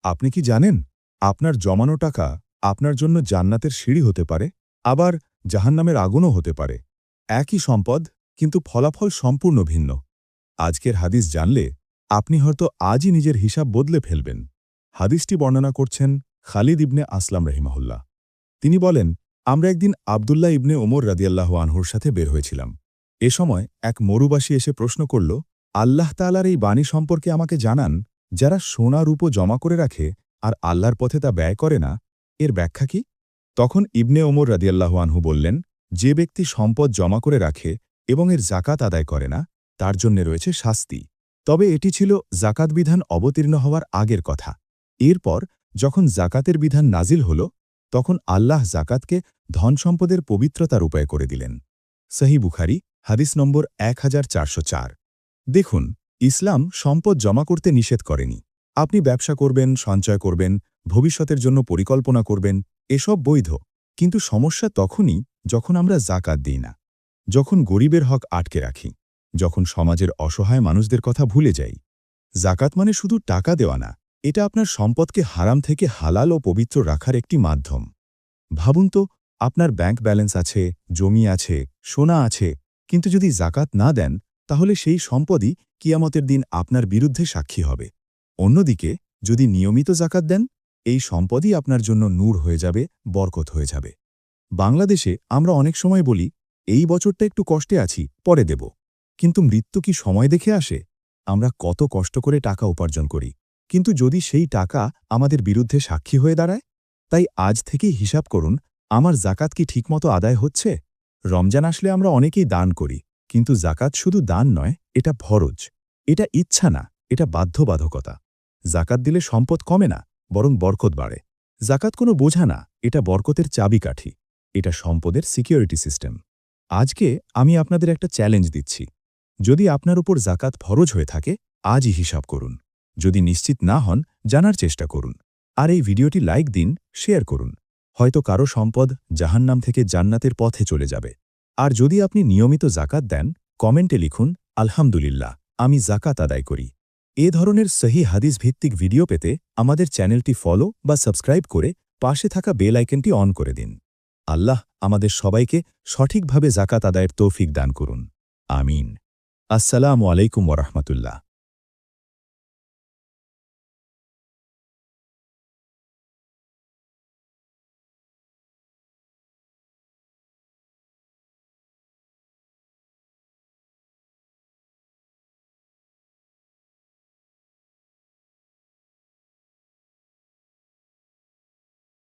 আপনি কি জানেন আপনার জমানো টাকা আপনার জন্য জান্নাতের সিঁড়ি হতে পারে, আবার জাহান্নামের আগুনও হতে পারে। একই সম্পদ, কিন্তু ফলাফল সম্পূর্ণ ভিন্ন। আজকের হাদিস জানলে আপনি হয়তো আজই নিজের হিসাব বদলে ফেলবেন। হাদিসটি বর্ণনা করছেন খালিদ ইবনে আসলাম রহিমাহুল্লাহ। তিনি বলেন, আমরা একদিন আবদুল্লাহ ইবনে ওমর রাদিয়াল্লাহু আনহুর সাথে বের হয়েছিলাম। এ সময় এক মরুবাসী এসে প্রশ্ন করল, আল্লাহ তাআলার এই বাণী সম্পর্কে আমাকে জানান, যারা সোনা রূপো জমা করে রাখে আর আল্লাহর পথে তা ব্যয় করে না, এর ব্যাখ্যা কি? তখন ইবনে ওমর রাদিয়াল্লাহু আনহু বললেন, যে ব্যক্তি সম্পদ জমা করে রাখে এবং এর জাকাত আদায় করে না, তার জন্য রয়েছে শাস্তি। তবে এটি ছিল জাকাত বিধান অবতীর্ণ হওয়ার আগের কথা। এরপর যখন জাকাতের বিধান নাজিল হল, তখন আল্লাহ জাকাতকে ধন সম্পদের পবিত্রতার উপায় করে দিলেন। সহিহ বুখারী হাদিস নম্বর 1404। দেখুন, ইসলাম সম্পদ জমা করতে নিষেধ করেনি। আপনি ব্যবসা করবেন, সঞ্চয় করবেন, ভবিষ্যতের জন্য পরিকল্পনা করবেন, এসব বৈধ। কিন্তু সমস্যা তখনই যখন আমরা জাকাত দিই না, যখন গরিবের হক আটকে রাখি, যখন সমাজের অসহায় মানুষদের কথা ভুলে যাই। জাকাত মানে শুধু টাকা দেওয়া না, এটা আপনার সম্পদকে হারাম থেকে হালাল ও পবিত্র রাখার একটি মাধ্যম। ভাবুন তো, আপনার ব্যাংক ব্যালেন্স আছে, জমি আছে, সোনা আছে, কিন্তু যদি জাকাত না দেন, তাহলে সেই সম্পদই কিয়ামতের দিন আপনার বিরুদ্ধে সাক্ষী হবে। অন্যদিকে যদি নিয়মিত জাকাত দেন, এই সম্পদই আপনার জন্য নূর হয়ে যাবে, বরকত হয়ে যাবে। বাংলাদেশে আমরা অনেক সময় বলি, এই বছরটা একটু কষ্টে আছি, পরে দেব। কিন্তু মৃত্যু কি সময় দেখে আসে? আমরা কত কষ্ট করে টাকা উপার্জন করি, কিন্তু যদি সেই টাকা আমাদের বিরুদ্ধে সাক্ষী হয়ে দাঁড়ায়? তাই আজ থেকেই হিসাব করুন, আমার জাকাত কি ঠিকমতো আদায় হচ্ছে? রমজান আসলে আমরা অনেকেই দান করি, কিন্তু জাকাত শুধু দান নয়, এটা ফরজ। এটা ইচ্ছা না, এটা বাধ্যবাধকতা। জাকাত দিলে সম্পদ কমে না, বরং বরকত বাড়ে। জাকাত কোনো বোঝা না, এটা বরকতের চাবিকাঠি। এটা সম্পদের সিকিউরিটি সিস্টেম। আজকে আমি আপনাদের একটা চ্যালেঞ্জ দিচ্ছি। যদি আপনার উপর জাকাত ফরজ হয়ে থাকে, আজই হিসাব করুন। যদি নিশ্চিত না হন, জানার চেষ্টা করুন। আর এই ভিডিওটি লাইক দিন, শেয়ার করুন। হয়তো কারো সম্পদ জাহান্নাম থেকে জান্নাতের পথে চলে যাবে। আর যদি আপনি নিয়মিত জাকাত দেন, কমেন্টে লিখুন, আলহামদুলিল্লাহ, আমি জাকাত আদায় করি। এ ধরনের সহিহ হাদিস ভিত্তিক ভিডিও পেতে আমাদের চ্যানেলটি ফলো বা সাবস্ক্রাইব করে পাশে থাকা বেল আইকনটি অন করে দিন। আল্লাহ আমাদের সবাইকে সঠিকভাবে জাকাত আদায়ের তৌফিক দান করুন। আমিন। আসসালামু আলাইকুম ওয়া রাহমাতুল্লাহ।